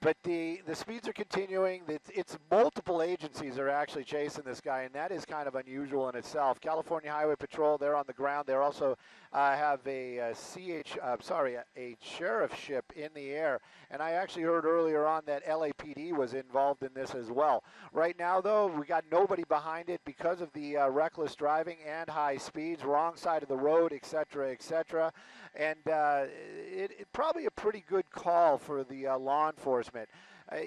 But the speeds are continuing. It's multiple agencies are actually chasing this guy, and that is kind of unusual in itself. California Highway Patrol, they're on the ground. They also have a sheriffship in the air. And I actually heard earlier on that LAPD was involved in this as well. Right now, though, we got nobody behind it because of the reckless driving and high speeds, wrong side of the road, et cetera, et cetera. And it probably a pretty good call for the law enforcement.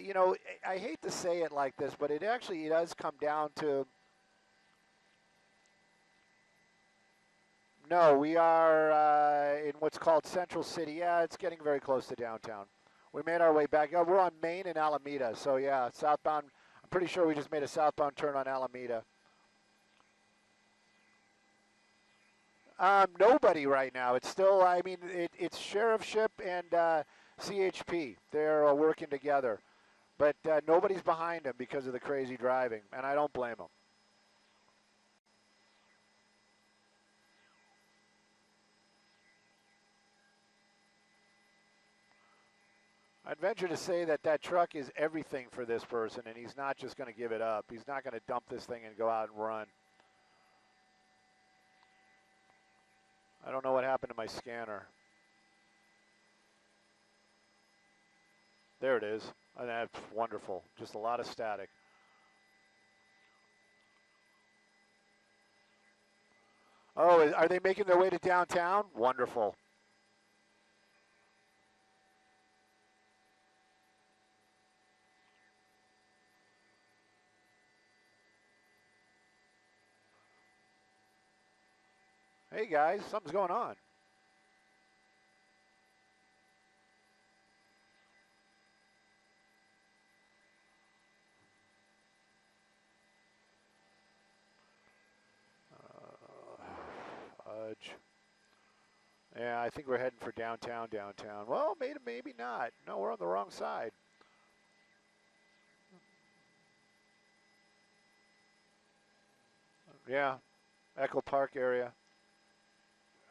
You know, I hate to say it like this, but it actually does come down to, no, we are in what's called Central City. Yeah, it's getting very close to downtown. We made our way back. We're on Main and Alameda, so yeah, southbound. I'm pretty sure we just made a southbound turn on Alameda. Nobody right now. It's still, I mean, it's sheriffship and CHP. They're working together. But nobody's behind them because of the crazy driving, and I don't blame them. I'd venture to say that that truck is everything for this person, and he's not just going to give it up. He's not going to dump this thing and go out and run. I don't know what happened to my scanner. There it is. And that's wonderful. Just a lot of static. Oh, are they making their way to downtown? Wonderful. Hey guys, something's going on. Yeah, I think we're heading for downtown. Well, maybe not. No, we're on the wrong side. Yeah, Echo Park area.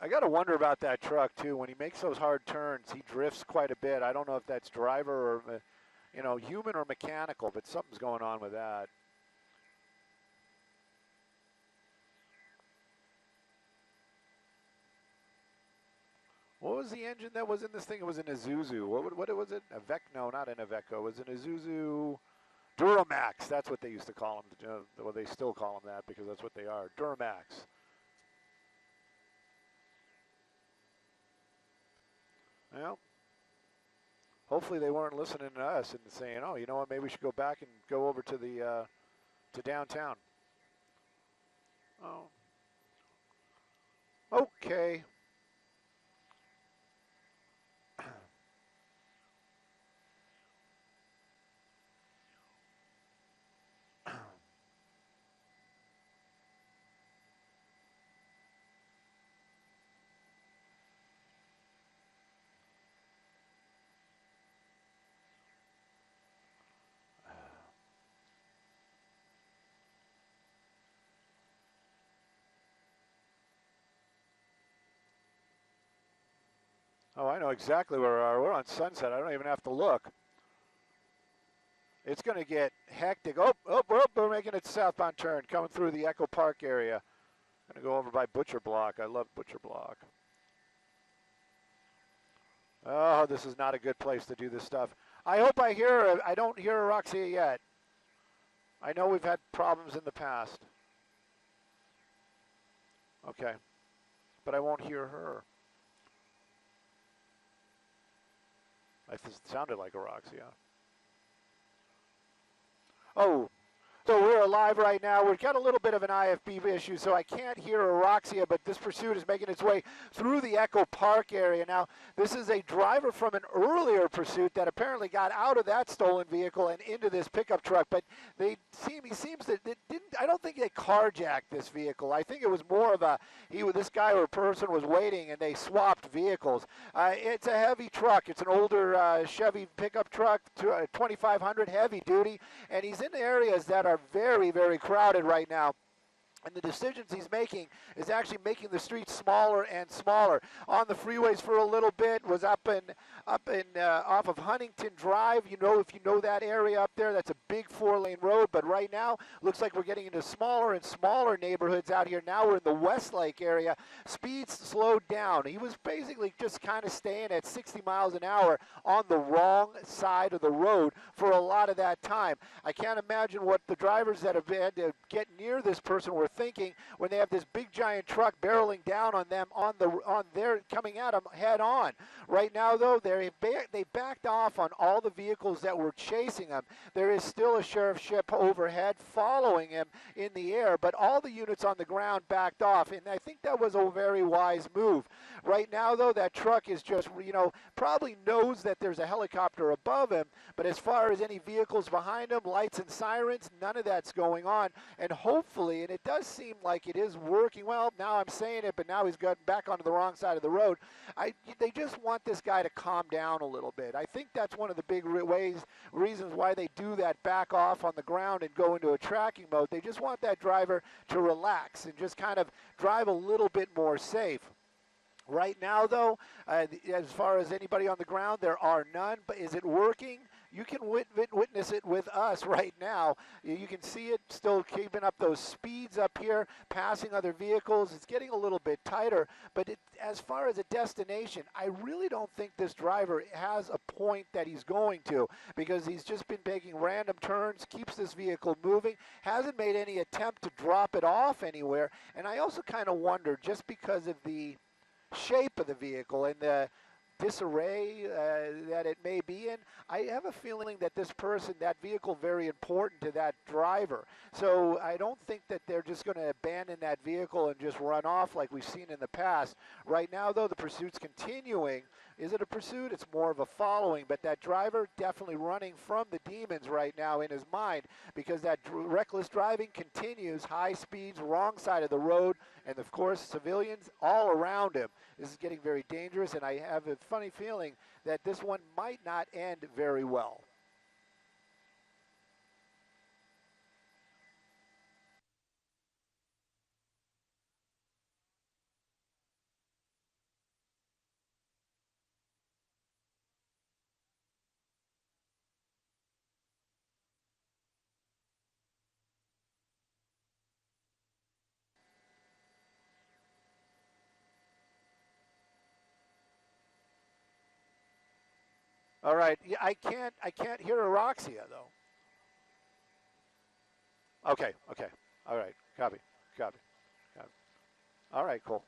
I got to wonder about that truck, too. When he makes those hard turns, he drifts quite a bit. I don't know if that's driver or, you know, human or mechanical, but something's going on with that. What was the engine that was in this thing? It was an Isuzu. What was it? No, not an Iveco. It was an Isuzu Duramax. That's what they used to call them. Well, they still call them that because that's what they are. Duramax. Well, hopefully they weren't listening to us and saying, "Oh, you know what? Maybe we should go back and go over to the to downtown." Oh, okay. Oh, I know exactly where we are. We're on Sunset. I don't even have to look. It's going to get hectic. Oh, we're making it southbound turn, coming through the Echo Park area. Going to go over by Butcher Block. I love Butcher Block. Oh, this is not a good place to do this stuff. I hope I don't hear Roxy yet. I know we've had problems in the past. Okay. But I won't hear her. It sounded like a Roxy, yeah. Oh, so we're live right now. We've got a little bit of an IFB issue, so I can't hear Aroxia, but this pursuit is making its way through the Echo Park area. Now, this is a driver from an earlier pursuit that apparently got out of that stolen vehicle and into this pickup truck, but I don't think they carjacked this vehicle. I think it was more of this guy or person was waiting and they swapped vehicles. It's a heavy truck. It's an older Chevy pickup truck, 2500 heavy duty, and he's in areas that are very, very crowded right now. And the decisions he's making is actually making the streets smaller and smaller. On the freeways for a little bit, was up in off of Huntington Drive. You know, if you know that area up there, that's a big 4-lane road. But right now, looks like we're getting into smaller and smaller neighborhoods out here. Now we're in the Westlake area. Speeds slowed down. He was basically just kind of staying at 60 miles an hour on the wrong side of the road for a lot of that time. I can't imagine what the drivers that have had to get near this person were thinking when they have this big giant truck barreling down on them on their coming at them head on. Right now though, they backed off on all the vehicles that were chasing them. There is still a sheriff's ship overhead following him in the air, but all the units on the ground backed off, and I think that was a very wise move. Right now though, that truck is just, you know, probably knows that there's a helicopter above him, but as far as any vehicles behind him, lights and sirens, none of that's going on. And hopefully, and it does seem like it is working. Well, now I'm saying it, but now he's gotten back onto the wrong side of the road. They just want this guy to calm down a little bit. I think that's one of the big reasons why they do that, back off on the ground and go into a tracking mode. They just want that driver to relax and just kind of drive a little bit more safe. Right now, though, as far as anybody on the ground, there are none. But is it working? You can witness it with us right now. You can see it still keeping up those speeds up here, passing other vehicles. It's getting a little bit tighter. But as far as a destination, I really don't think this driver has a point that he's going to, because he's just been making random turns, keeps this vehicle moving, hasn't made any attempt to drop it off anywhere. And I also kind of wonder, just because of the shape of the vehicle and the disarray that it may be in, I have a feeling that this person, that vehicle, very important to that driver. So I don't think that they're just going to abandon that vehicle and just run off like we've seen in the past. Right now, though, the pursuit's continuing. Is it a pursuit? It's more of a following, but that driver definitely running from the demons right now in his mind, because that reckless driving continues, high speeds, wrong side of the road, and of course civilians all around him. This is getting very dangerous, and I have a funny feeling that this one might not end very well. All right, yeah, I can't hear Aroxia though. Okay, all right, copy. All right, cool.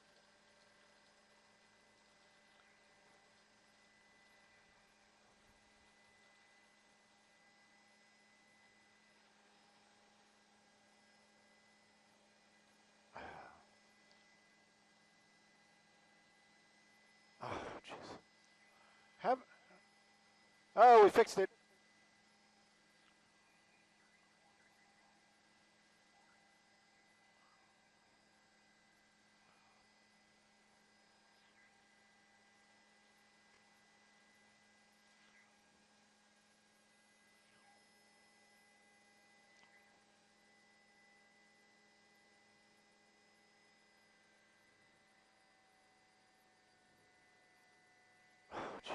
Oh, jeez. Oh, we fixed it. Oh, jeez.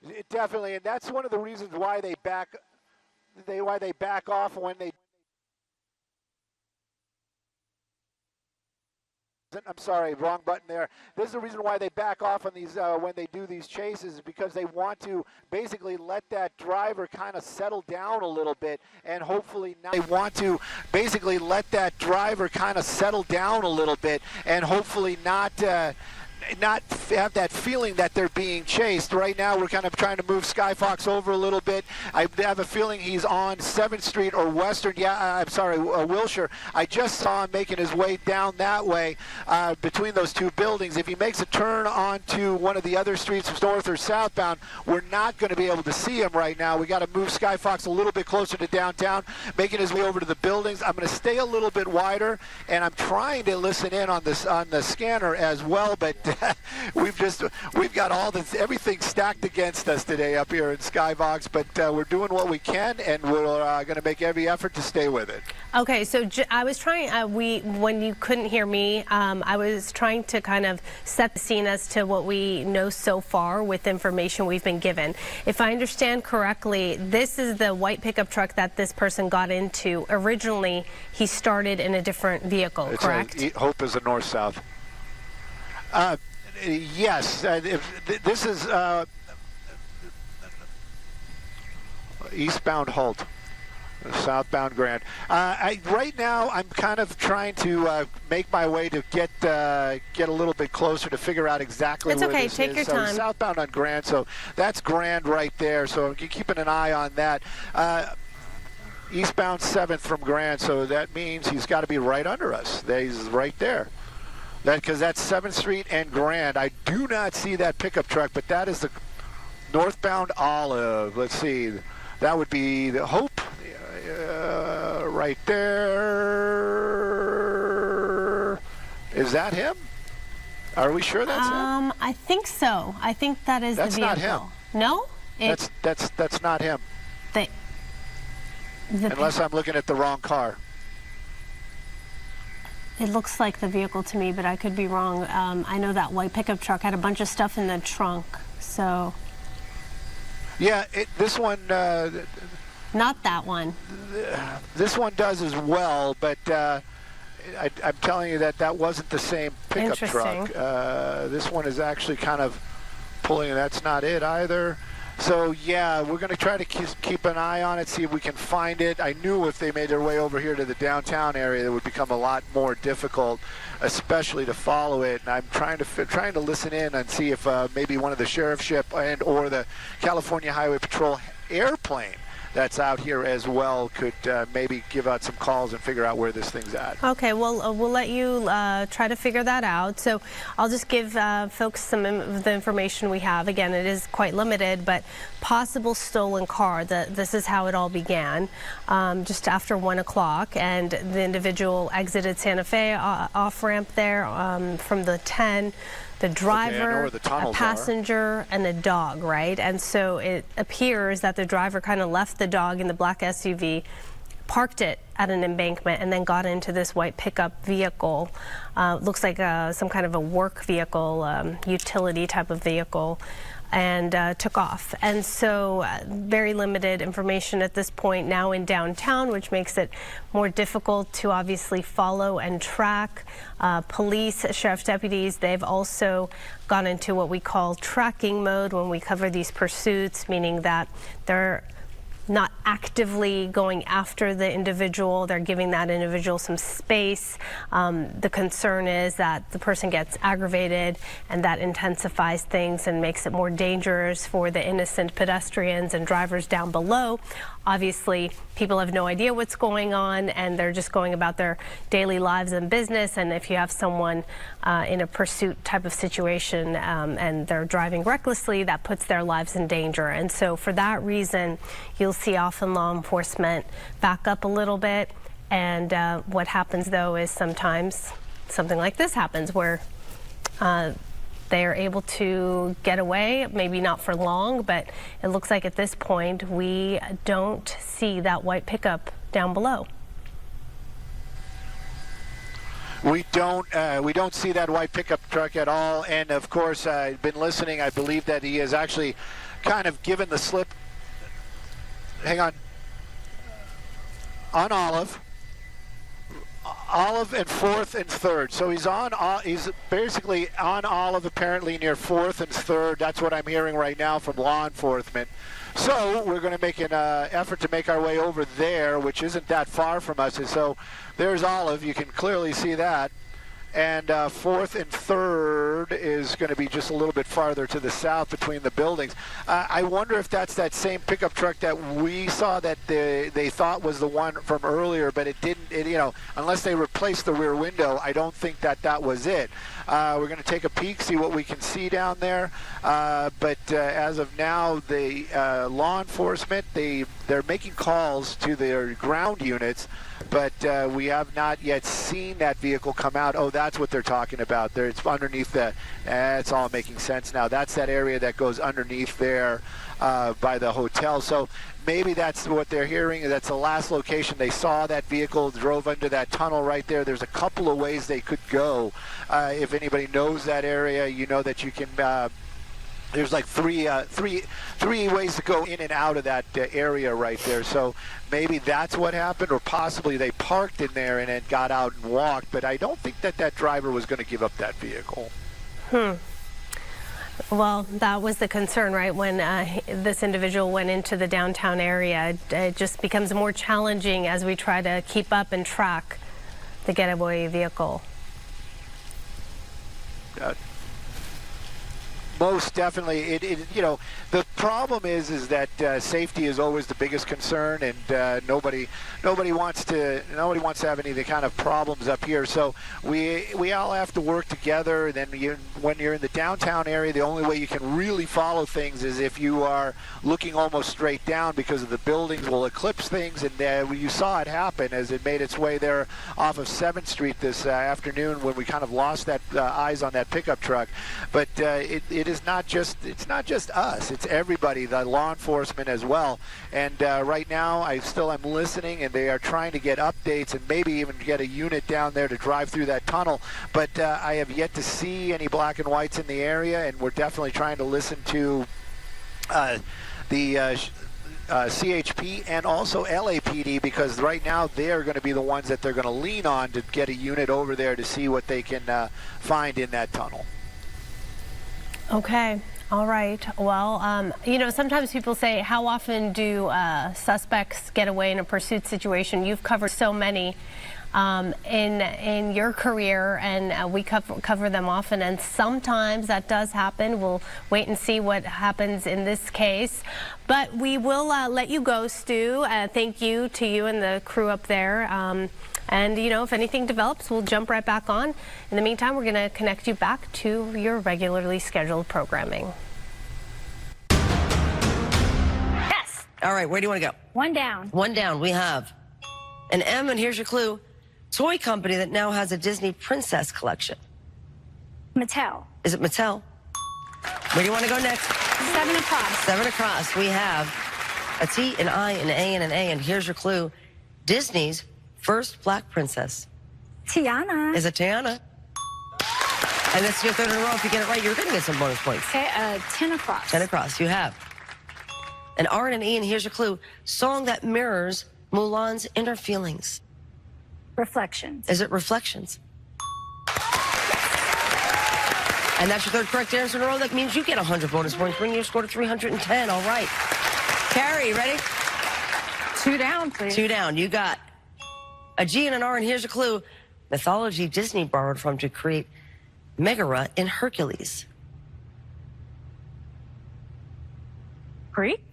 It definitely, and that's one of the reasons why they back off when they. I'm sorry, wrong button there. This is the reason why they back off on these when they do these chases, is because they want to basically let that driver kind of settle down a little bit, and hopefully not. They want to basically let that driver kind of settle down a little bit, and hopefully not have that feeling that they're being chased. Right now we're kind of trying to move Skyfox over a little bit. I have a feeling he's on 7th Street or Western, Wilshire. I just saw him making his way down that way between those two buildings. If he makes a turn onto one of the other streets, north or southbound, we're not going to be able to see him right now. We got to move Skyfox a little bit closer to downtown, making his way over to the buildings. I'm going to stay a little bit wider, and I'm trying to listen in on this on the scanner as well, but we've got everything stacked against us today up here in Skybox, but we're doing what we can, and we're going to make every effort to stay with it. Okay, so I was trying, when you couldn't hear me, I was trying to kind of set the scene as to what we know so far with information we've been given. If I understand correctly, this is the white pickup truck that this person got into. Originally, he started in a different vehicle, correct? Hope is a north-south. Yes, this is eastbound Holt. Southbound Grand. Right now, I'm kind of trying to make my way to get a little bit closer to figure out exactly where this is. Take your time. Southbound on Grand, so that's Grand right there. So I'm keeping an eye on that. Eastbound 7th from Grand, so that means he's got to be right under us. He's right there. Because that's 7th Street and Grand. I do not see that pickup truck, but that is the northbound Olive. Let's see. That would be the Hope. Right there. Is that him? Are we sure that's him? I think so. I think that is the vehicle. That's not him. No? That's not him. Unless I'm looking at the wrong car. It looks like the vehicle to me, but I could be wrong. I know that white pickup truck had a bunch of stuff in the trunk, so. Yeah, this one. Not that one. This one does as well, but I'm telling you that wasn't the same pickup truck. This one is actually kind of pulling. That's not it either. So yeah, we're going to try to keep an eye on it, see if we can find it. I knew if they made their way over here to the downtown area, it would become a lot more difficult, especially to follow it. And I'm trying to listen in and see if maybe one of the sheriff's ship or the California Highway Patrol airplane that's out here as well could maybe give out some calls and figure out where this thing's at. Okay, well, we'll let you try to figure that out. So I'll just give folks some of the information we have. Again, it is quite limited, but possible stolen car. This is how it all began, just after 1 o'clock, and the individual exited Santa Fe off-ramp there from the 10. The driver, a passenger, and a dog, right? And so it appears that the driver kind of left the dog in the black SUV, parked it at an embankment, and then got into this white pickup vehicle. Looks like some kind of a work vehicle, utility type of vehicle, and took off. And so very limited information at this point now in downtown, which makes it more difficult to obviously follow and track. Police, sheriff's deputies, they've also gone into what we call tracking mode when we cover these pursuits, meaning that they're not actively going after the individual. They're giving that individual some space. The concern is that the person gets aggravated, and that intensifies things and makes it more dangerous for the innocent pedestrians and drivers down below. Obviously, people have no idea what's going on, and they're just going about their daily lives and business. And if you have someone in a pursuit type of situation and they're driving recklessly, that puts their lives in danger. And so for that reason, you'll see often law enforcement back up a little bit. And what happens, though, is sometimes something like this happens where they are able to get away, maybe not for long, but it looks like at this point we don't see that white pickup down below. We don't see that white pickup truck at all. And of course, I've been listening. I believe that he has actually kind of given the slip. Hang on. On Olive and 4th and 3rd. So he's basically on Olive, apparently near 4th and 3rd. That's what I'm hearing right now from law enforcement. So we're going to make an effort to make our way over there, which isn't that far from us. And so there's Olive. You can clearly see that. And 4th and 3rd is going to be just a little bit farther to the south between the buildings. I wonder if that's that same pickup truck that we saw that they thought was the one from earlier, but it didn't. Unless they replaced the rear window, I don't think that was it. We're going to take a peek, see what we can see down there. But as of now, the law enforcement, they're making calls to their ground units but we have not yet seen that vehicle come out. Oh, that's what they're talking about. There, it's underneath the. It's all making sense now. That's that area that goes underneath there by the hotel. So maybe that's what they're hearing. That's the last location they saw that vehicle, drove under that tunnel right there. There's a couple of ways they could go. If anybody knows that area, you know that you can. There's like three ways to go in and out of that area right there. So maybe that's what happened, or possibly they parked in there and then got out and walked. But I don't think that driver was going to give up that vehicle. Well, that was the concern, right? When this individual went into the downtown area, it just becomes more challenging as we try to keep up and track the getaway vehicle. Most definitely. You know, the problem is that safety is always the biggest concern, and nobody wants to have any of the kind of problems up here. So we all have to work together. And then when you're in the downtown area, the only way you can really follow things is if you are looking almost straight down, because of the buildings will eclipse things. And you saw it happen as it made its way there off of 7th Street this afternoon, when we kind of lost that eyes on that pickup truck. But it's not just us, it's everybody, the law enforcement as well. And right now I still am listening, and they are trying to get updates and maybe even get a unit down there to drive through that tunnel. But I have yet to see any black and whites in the area, and we're definitely trying to listen to the CHP and also LAPD, because right now they're going to be the ones that they're going to lean on to get a unit over there to see what they can find in that tunnel. Okay. All right. Well, you know, sometimes people say, how often do suspects get away in a pursuit situation? You've covered so many in your career, and we cover them often, and sometimes that does happen. We'll wait and see what happens in this case. But we will let you go, Stu. Thank you to you and the crew up there. And, you know, if anything develops, we'll jump right back on. In the meantime, we're going to connect you back to your regularly scheduled programming. Yes. All right, where do you want to go? One down. One down. We have an M, and here's your clue. Toy company that now has a Disney princess collection. Mattel. Is it Mattel? Where do you want to go next? 7 across. 7 across. We have a T, an I, an A, and an A. And here's your clue. Disney's first black princess. Tiana. Is it Tiana? And that's your 3rd in a row. If you get it right, you're going to get some bonus points. Okay, 10 across. 10 across. You have an R and an E, and here's your clue. Song that mirrors Mulan's inner feelings. Reflections. Is it Reflections? And that's your 3rd correct answer in a row. That means you get 100 bonus points, bringing your score to 310. All right. Carrie, you ready? 2 down, please. 2 down. You got a G and an R, and here's a clue. Mythology Disney borrowed from to create Megara in Hercules. Greek.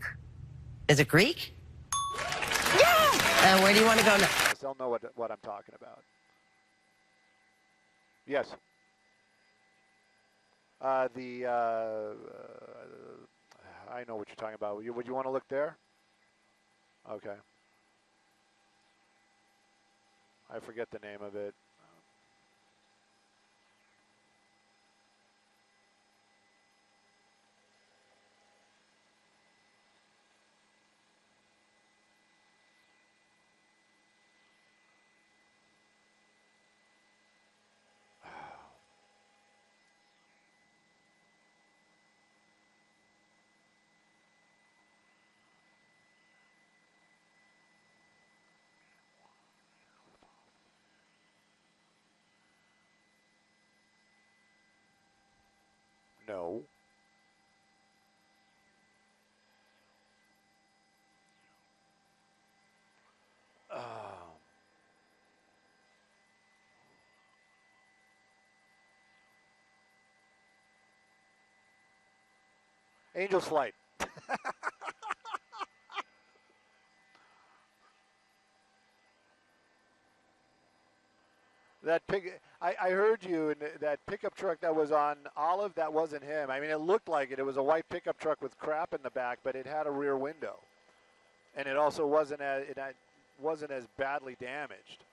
Is it Greek? Yeah! And where do you want to go next? They'll know what I'm talking about. Yes. I know what you're talking about. Would you want to look there? Okay. I forget the name of it. No. Angel's Flight. I heard you, and that pickup truck that was on Olive, that wasn't him. I mean, it looked like it. It was a white pickup truck with crap in the back, but it had a rear window. And it also wasn't wasn't as badly damaged.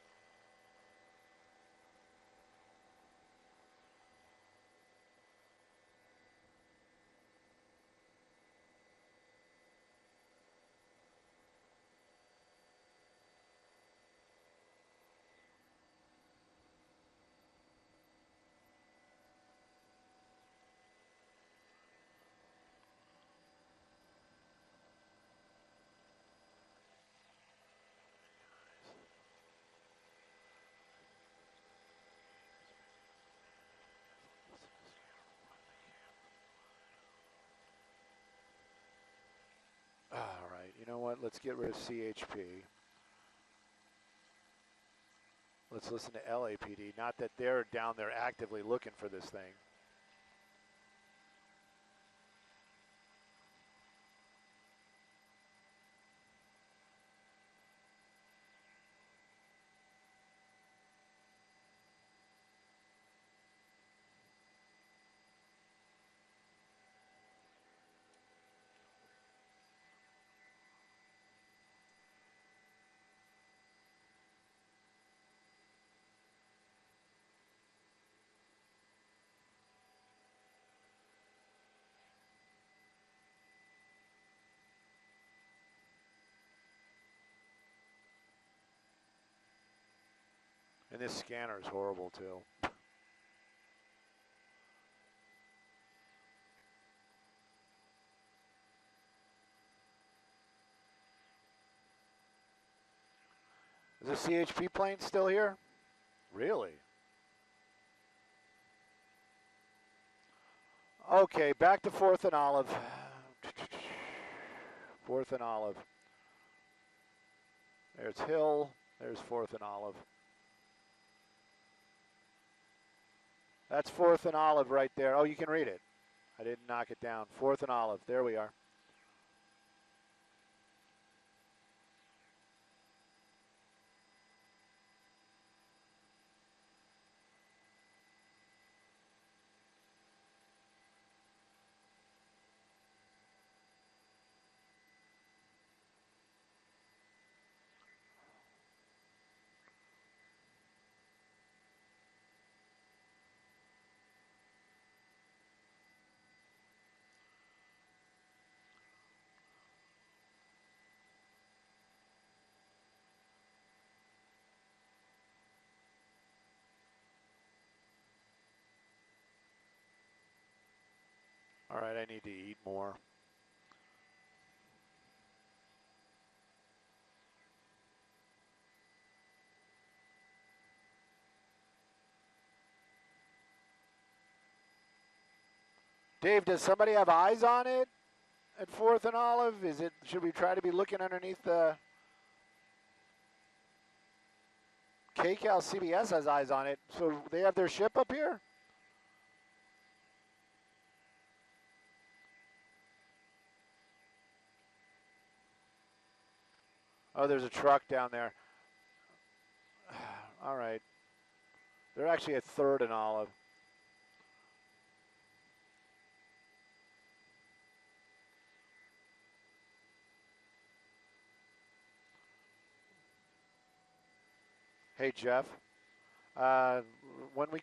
All right, you know what? Let's get rid of CHP. Let's listen to LAPD. Not that they're down there actively looking for this thing. And this scanner is horrible too. Is the CHP plane still here? Really? Okay, back to 4th and Olive. 4th and Olive. There's Hill. There's 4th and Olive. That's 4th and Olive right there. Oh, you can read it. I didn't knock it down. 4th and Olive. There we are. All right, I need to eat more. Dave, does somebody have eyes on it at 4th and Olive? Is it? Should we try to be looking underneath the... KCAL CBS has eyes on it, so they have their ship up here? Oh, there's a truck down there. All right. They're actually at 3rd and Olive. Hey, Jeff. When we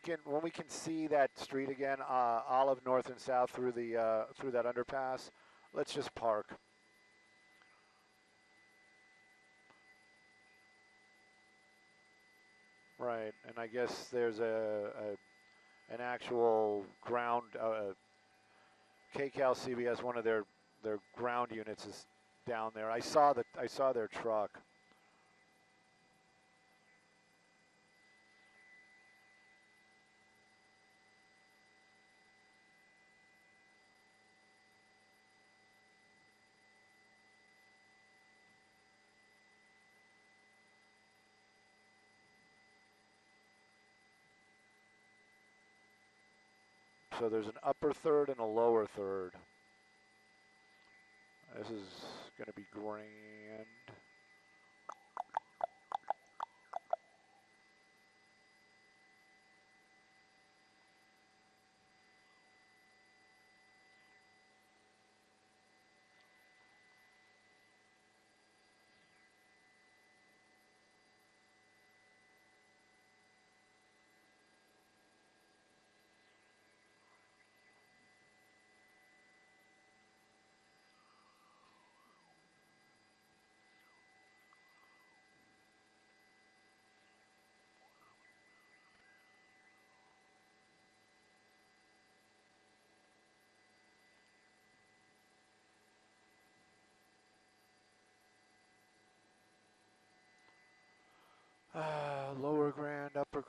can see that street again, Olive north and south through that underpass, let's just park. Right, and I guess there's an actual ground KCAL CBS. One of their ground units is down there. I saw their truck. So there's an upper third and a lower third. This is going to be grand.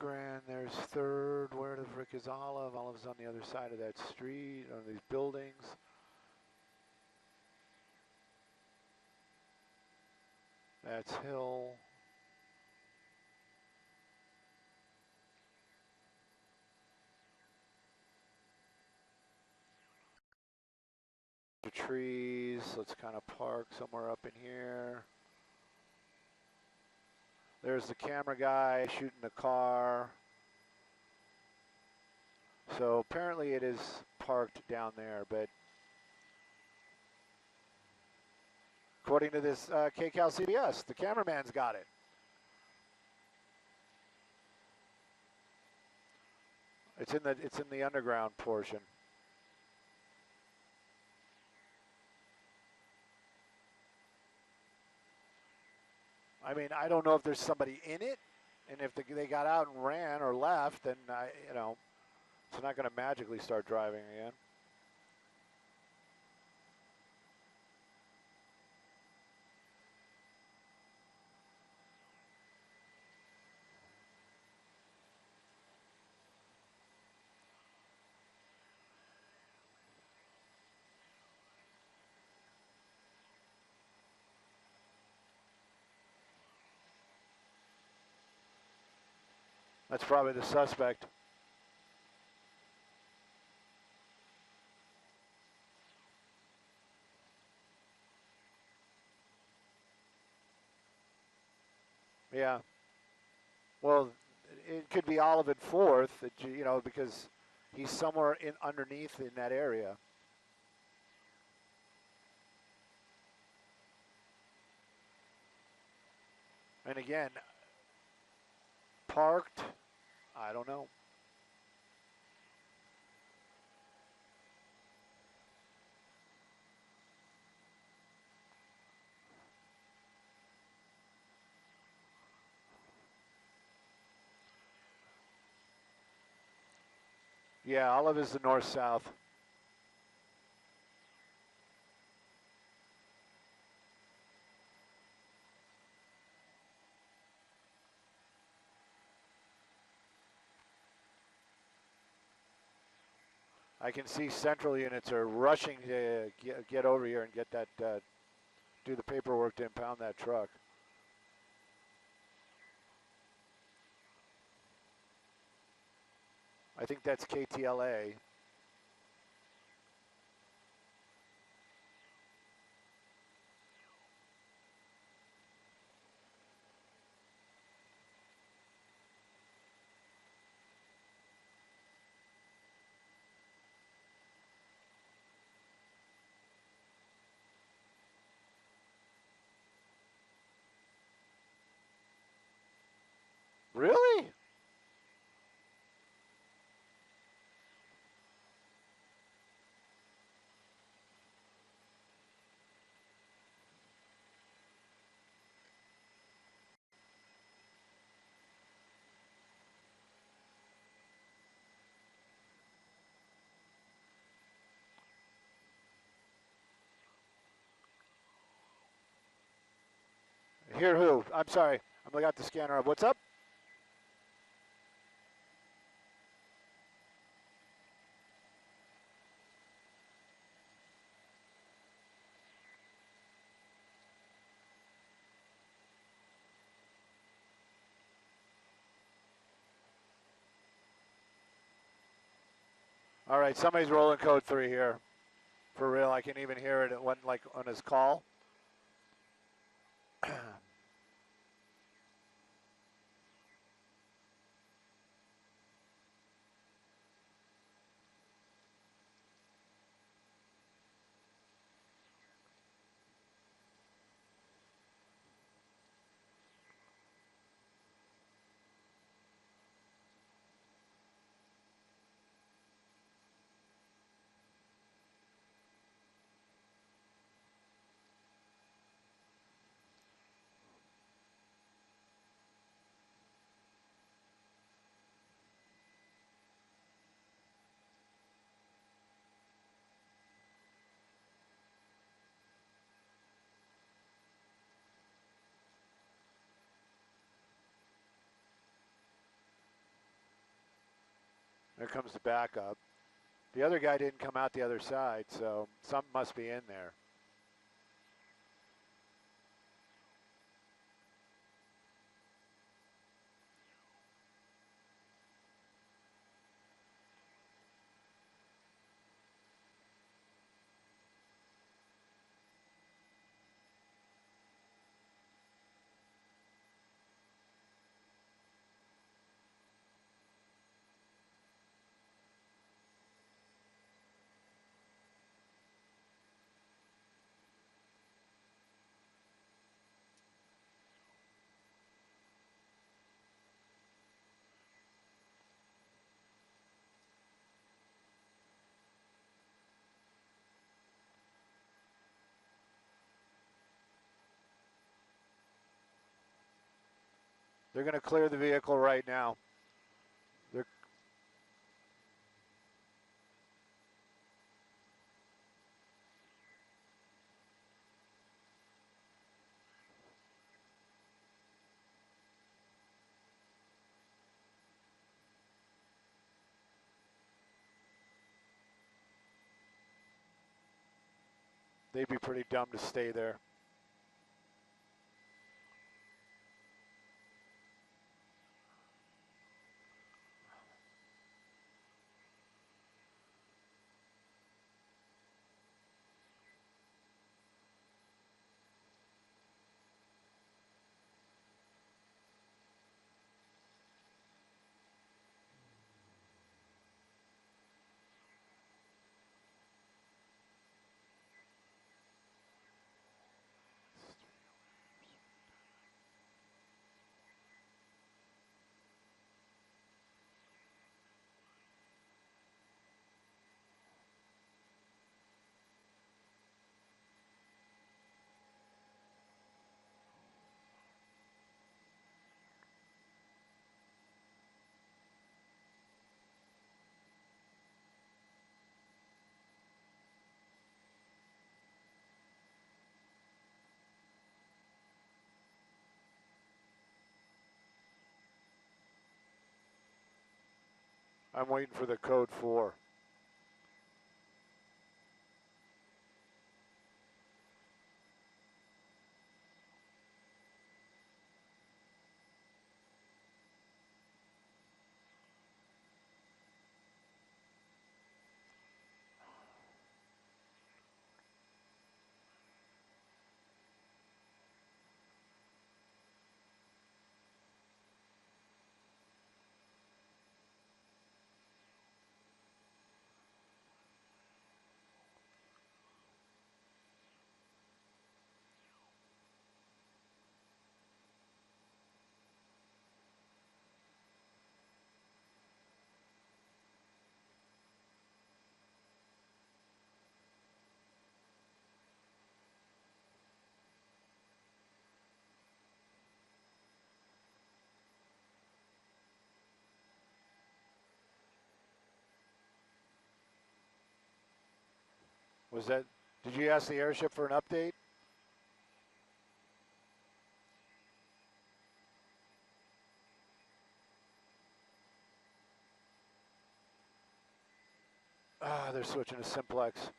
Grand, there's Third. Where the frick is Olive? Olive's on the other side of that street, on these buildings. That's Hill. The trees, let's kind of park somewhere up in here. There's the camera guy shooting the car. So apparently it is parked down there, but according to this KCAL CBS, the cameraman's got it. It's in the underground portion. I mean, I don't know if there's somebody in it, and if they got out and ran or left, then you know, it's not going to magically start driving again. That's probably the suspect. Yeah. Well, it could be Olive at Fourth, you know, because he's somewhere in underneath in that area. And again, parked, I don't know. Yeah, Olive is the north-south. I can see central units are rushing to get over here and get that, do the paperwork to impound that truck. I think that's KTLA. Really? Here who? I'm sorry. I got the scanner up. What's up? All right, somebody's rolling code 3 here. For real, I can even hear it. It went like on his call. There comes the backup. The other guy didn't come out the other side, so something must be in there. They're going to clear the vehicle right now. They're They'd be pretty dumb to stay there. I'm waiting for the code 4. Was that, did you ask the airship for an update? Ah, they're switching to simplex.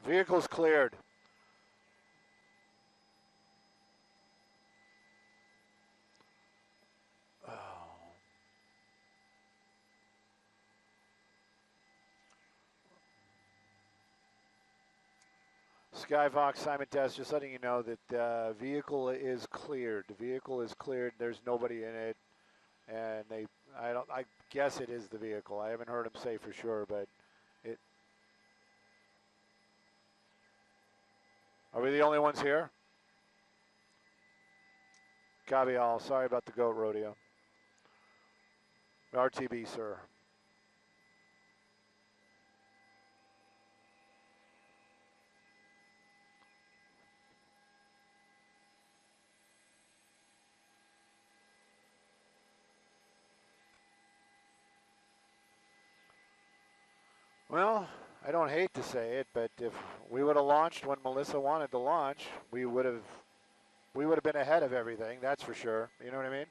Vehicle's cleared. Oh. Skyvox, Simon Test, just letting you know that the vehicle is cleared. The vehicle is cleared. There's nobody in it, and I guess it is the vehicle. I haven't heard him say for sure, but it. Are we the only ones here? Copy all. Sorry about the goat rodeo. RTB, sir. Well, I don't hate to say it, but if we would have launched when Melissa wanted to launch, we would have we would have been ahead of everything, that's for sure. You know what I mean?